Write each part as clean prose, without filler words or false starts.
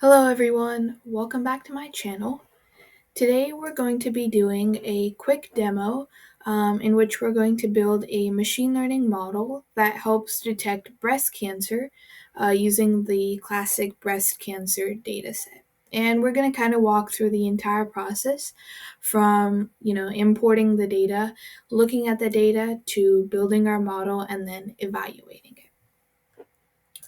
Hello everyone, welcome back to my channel. Today we're going to be doing a quick demo in which we're going to build a machine learning model that helps detect breast cancer using the classic breast cancer dataset. And we're going to kind of walk through the entire process from, importing the data, looking at the data, to building our model and then evaluating it.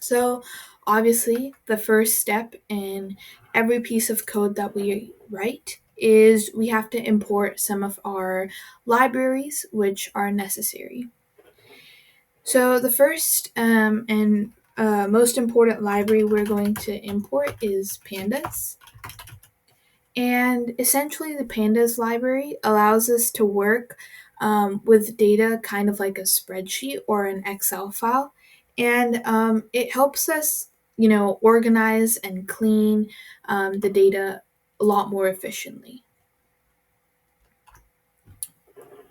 So, obviously, the first step in every piece of code that we write is we have to import some of our libraries which are necessary. So, the first and most important library we're going to import is pandas. And essentially, the pandas library allows us to work with data kind of like a spreadsheet or an Excel file. And it helps us, organize and clean the data a lot more efficiently.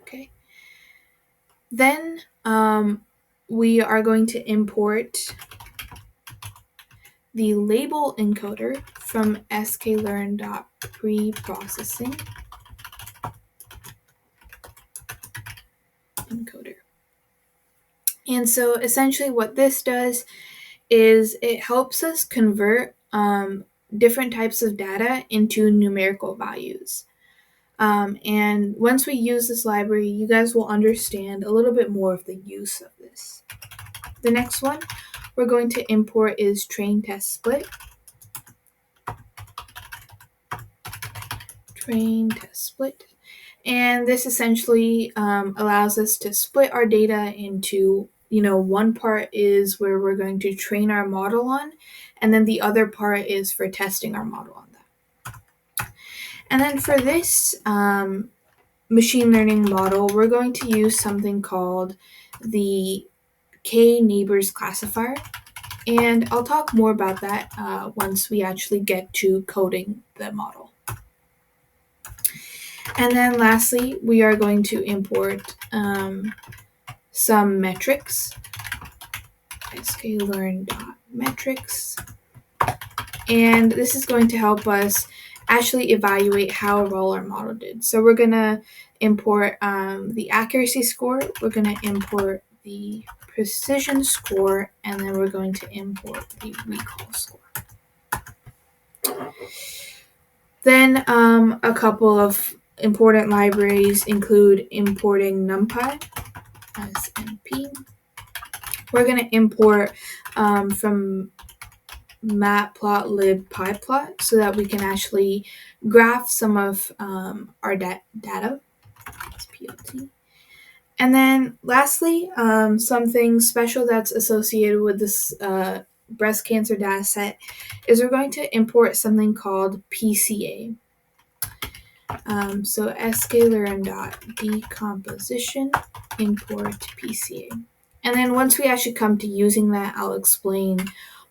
Okay. Then we are going to import the label encoder from sklearn.preprocessing encoder. And so essentially what this does is it helps us convert different types of data into numerical values. And once we use this library, you guys will understand a little bit more of the use of this. The next one we're going to import is train test split. Train test split. And this essentially allows us to split our data into, one part is where we're going to train our model on, and then the other part is for testing our model on that. And then for this machine learning model, we're going to use something called the k-neighbors classifier. And I'll talk more about that once we actually get to coding the model. And then lastly, we are going to import some metrics, sklearn.metrics. And this is going to help us actually evaluate how well our model did. So we're going to import the accuracy score, we're going to import the precision score, and then we're going to import the recall score. Then a couple of important libraries include importing NumPy as NP. We're going to import from matplotlib so that we can actually graph some of our data. That's PLT. And then lastly, something special that's associated with this breast cancer data set is we're going to import something called PCA. So sklearn.decomposition import PCA. And then once we actually come to using that, I'll explain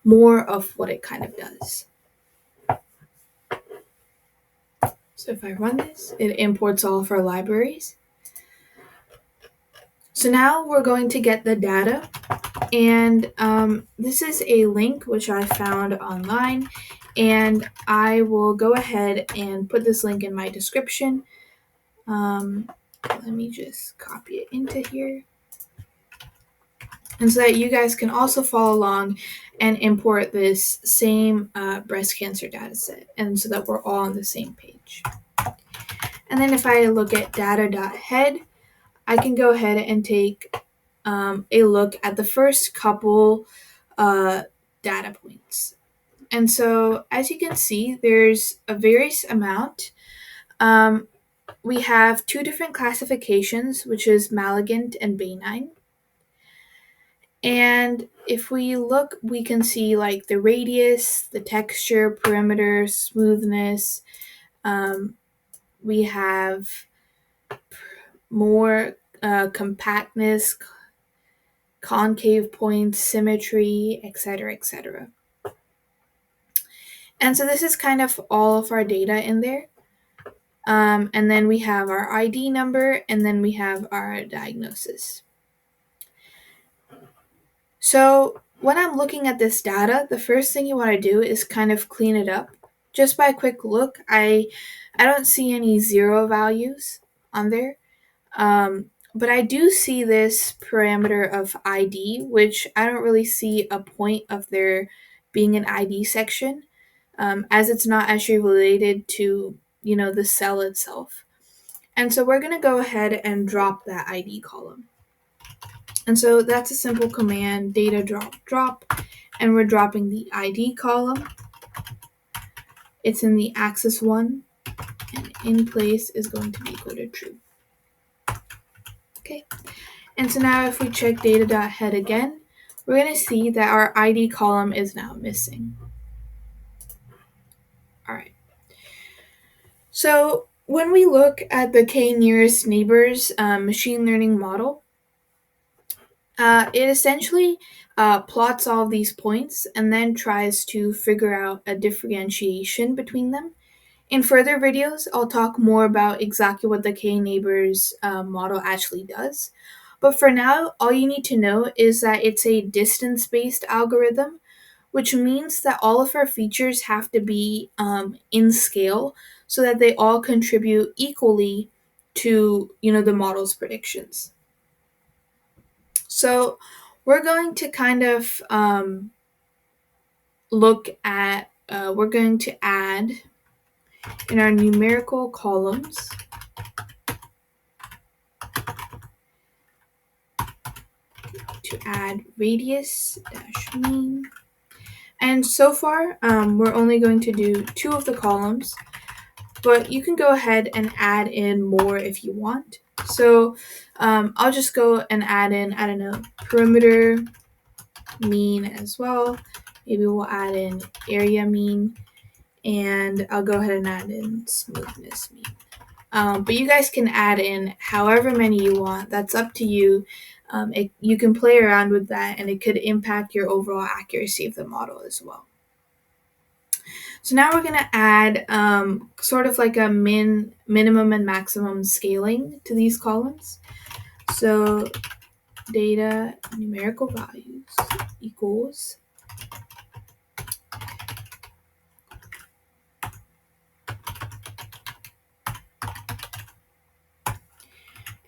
more of what it kind of does. So if I run this, it imports all of our libraries. So now we're going to get the data, and this is a link which I found online, and I will go ahead and put this link in my description. Let me just copy it into here, and so that you guys can also follow along and import this same breast cancer data set, and so that we're all on the same page. And then if I look at data.head, I can go ahead and take a look at the first couple data points. And so as you can see, there's a various amount. We have two different classifications, which is malignant and benign. And if we look, we can see like the radius, the texture, perimeter, smoothness. We have more compactness, concave points, symmetry, etc., etc. And so this is kind of all of our data in there. And then we have our ID number, and then we have our diagnosis. So when I'm looking at this data, the first thing you want to do is kind of clean it up. Just by a quick look, I don't see any zero values on there. But I do see this parameter of ID, which I don't really see a point of there being an ID section, as it's not actually related to, the cell itself. And so we're going to go ahead and drop that ID column. And so that's a simple command, data drop, and we're dropping the ID column. It's in the axis 1, and in place is going to be equal to true. Okay, and so now if we check data.head again, we're going to see that our ID column is now missing. All right. So when we look at the k-nearest neighbors machine learning model, it essentially plots all of these points and then tries to figure out a differentiation between them. In further videos, I'll talk more about exactly what the k-neighbors model actually does. But for now, all you need to know is that it's a distance-based algorithm, which means that all of our features have to be in scale so that they all contribute equally to the model's predictions. So we're going to kind of we're going to add in our numerical columns to add radius dash mean. And so far, we're only going to do 2 of the columns, but you can go ahead and add in more if you want. So I'll just go and add in, I don't know, perimeter mean as well. Maybe we'll add in area mean, and I'll go ahead and add in smoothness mean. But you guys can add in however many you want. That's up to you. You can play around with that, and it could impact your overall accuracy of the model as well. So now we're going to add sort of like a minimum and maximum scaling to these columns. So data numerical values equals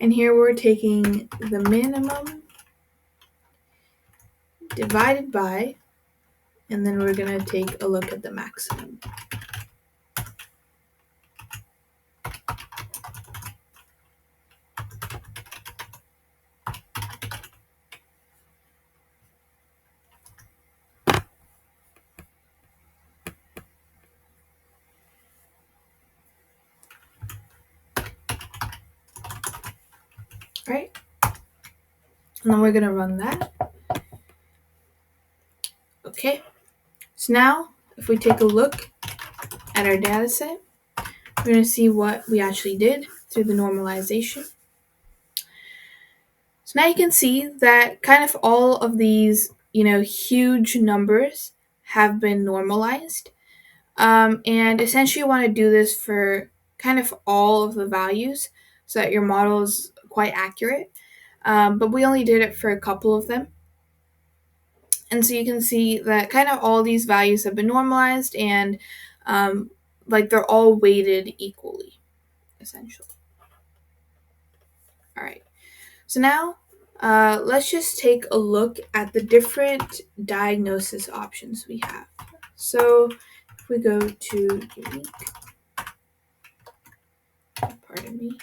and here we're taking the minimum divided by, and then we're going to take a look at the maximum. Right? And then we're going to run that. Okay. So now, if we take a look at our data set, we're going to see what we actually did through the normalization. So now you can see that kind of all of these, huge numbers have been normalized. And essentially you want to do this for kind of all of the values so that your model is quite accurate. But we only did it for a couple of them. And so you can see that kind of all these values have been normalized and they're all weighted equally, essentially. All right. So now let's just take a look at the different diagnosis options we have. So if we go to unique, pardon me,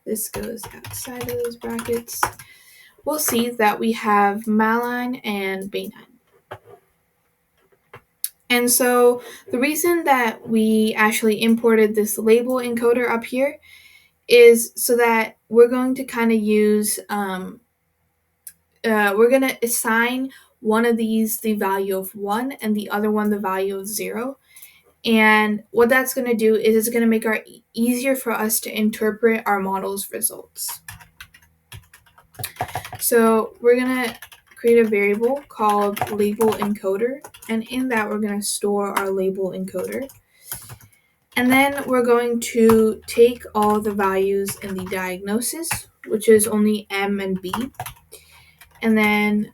this goes outside of those brackets, we'll see that we have malign and benign. And so the reason that we actually imported this label encoder up here is so that we're going to kind of use, we're going to assign one of these the value of 1 and the other one the value of 0. And what that's going to do is it's going to make it easier for us to interpret our model's results. So we're going to create a variable called label encoder, and in that we're going to store our label encoder. And then we're going to take all the values in the diagnosis, which is only M and B, and then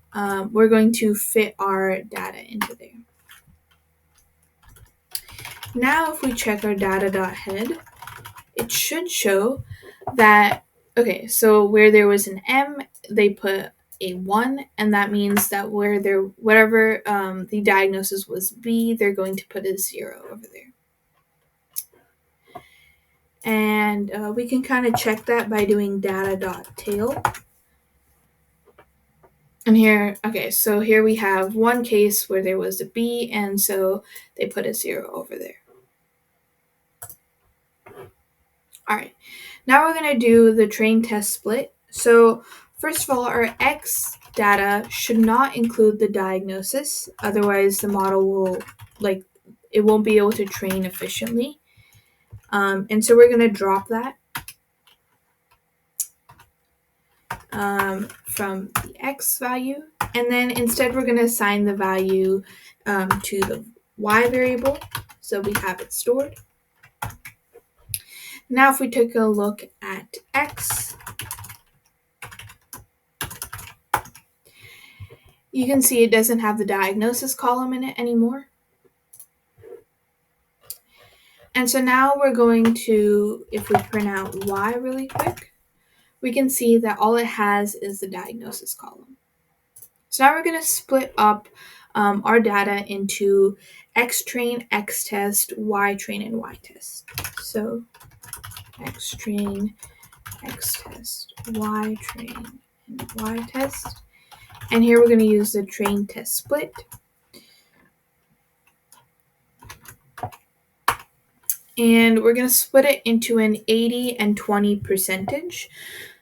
we're going to fit our data into there. Now if we check our data.head, it should show that, okay, so where there was an M, they put a 1, and that means that where there, whatever the diagnosis was B, they're going to put a 0 over there. And we can kind of check that by doing data.tail. And here, okay, so here we have one case where there was a B, and so they put a 0 over there. All right, now we're going to do the train test split. So first of all, our X data should not include the diagnosis. Otherwise, the model will, it won't be able to train efficiently. And so we're going to drop that from the X value. And then instead, we're going to assign the value to the Y variable. So we have it stored. Now, if we take a look at X, you can see it doesn't have the diagnosis column in it anymore. And so now we're going to, if we print out Y really quick, we can see that all it has is the diagnosis column. So now we're going to split up our data into X train, X test, Y train, and Y test. So X train, X test, Y train, and Y test. And here we're going to use the train test split. And we're going to split it into an 80 and 20 percentage.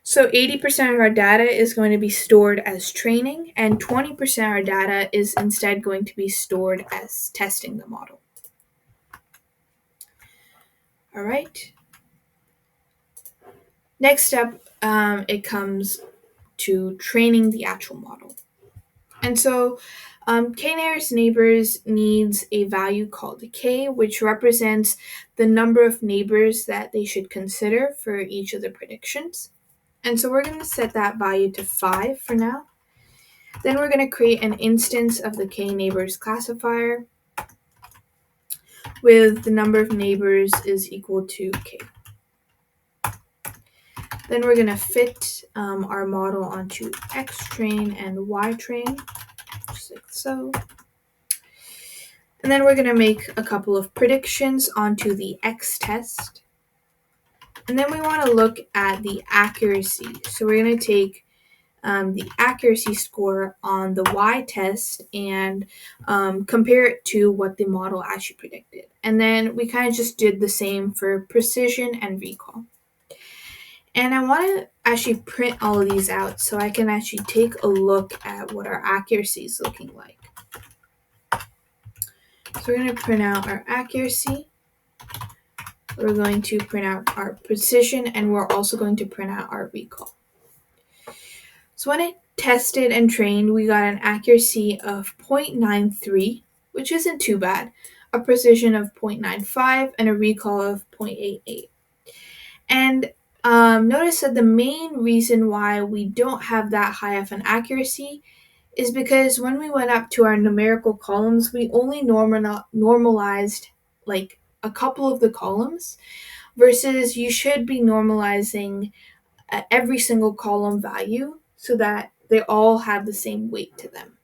So 80% of our data is going to be stored as training, and 20% of our data is instead going to be stored as testing the model. All right. Next up, it comes to training the actual model. And so k-nearest neighbors needs a value called k, which represents the number of neighbors that they should consider for each of the predictions. And so we're going to set that value to 5 for now. Then we're going to create an instance of the k-neighbors classifier with the number of neighbors is equal to k. Then we're going to fit our model onto X train and Y train, just like so. And then we're going to make a couple of predictions onto the X test. And then we want to look at the accuracy. So we're going to take the accuracy score on the Y test and compare it to what the model actually predicted. And then we kind of just did the same for precision and recall. And I want to actually print all of these out so I can actually take a look at what our accuracy is looking like. So we're going to print out our accuracy. We're going to print out our precision, and we're also going to print out our recall. So when it tested and trained, we got an accuracy of 0.93, which isn't too bad, a precision of 0.95, and a recall of 0.88. And notice that the main reason why we don't have that high of an accuracy is because when we went up to our numerical columns, we only normalized like a couple of the columns, versus you should be normalizing every single column value so that they all have the same weight to them.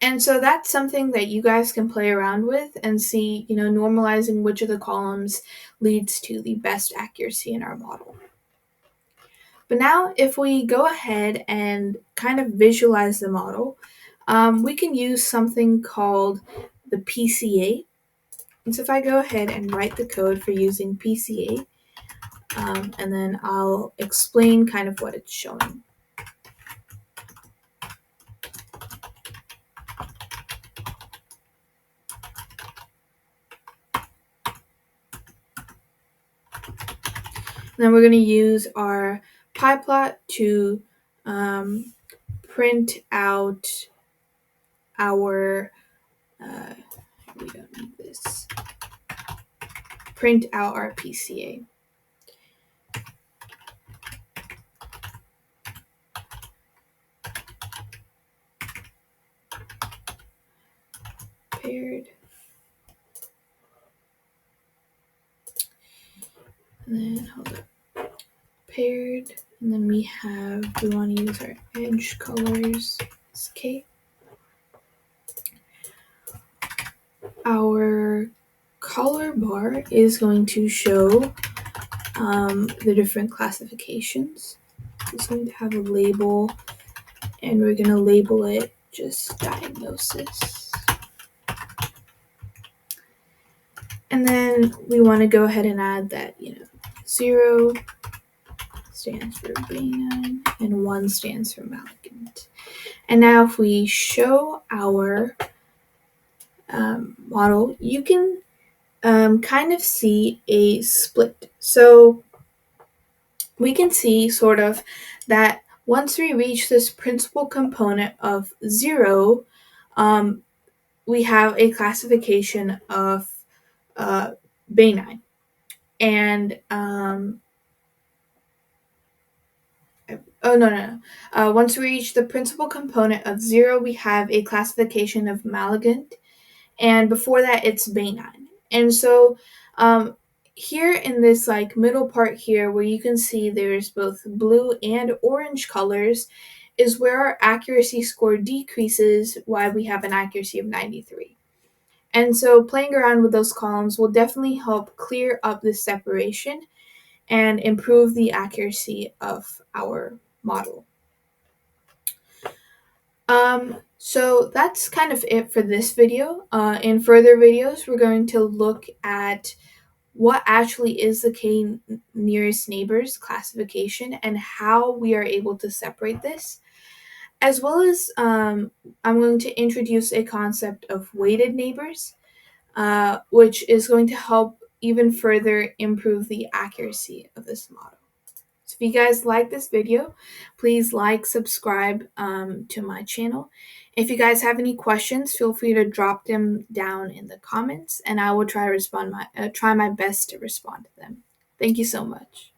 And so that's something that you guys can play around with and see, normalizing which of the columns leads to the best accuracy in our model. But now if we go ahead and kind of visualize the model, we can use something called the PCA. And so if I go ahead and write the code for using PCA, and then I'll explain kind of what it's showing. Then we're going to use our pyplot to print out our, we don't need this, print out our PCA. And then hold up, paired. And then we want to use our edge colors. Okay. Our color bar is going to show the different classifications. It's going to have a label, and we're going to label it just diagnosis. And then we want to go ahead and add that, 0 stands for benign and 1 stands for malignant. And now if we show our model, you can kind of see a split. So we can see sort of that once we reach this principal component of 0, we have a classification of benign. And once we reach the principal component of 0, we have a classification of malignant, and before that it's benign. And so here in this middle part here where you can see there's both blue and orange colors is where our accuracy score decreases, why we have an accuracy of 93. And so playing around with those columns will definitely help clear up this separation and improve the accuracy of our model. So that's kind of it for this video. In further videos, we're going to look at what actually is the k nearest neighbors classification and how we are able to separate this, as well as I'm going to introduce a concept of weighted neighbors, which is going to help even further improve the accuracy of this model. So if you guys like this video, please subscribe to my channel. If you guys have any questions, feel free to drop them down in the comments, and I will try my best to respond to them. Thank you so much.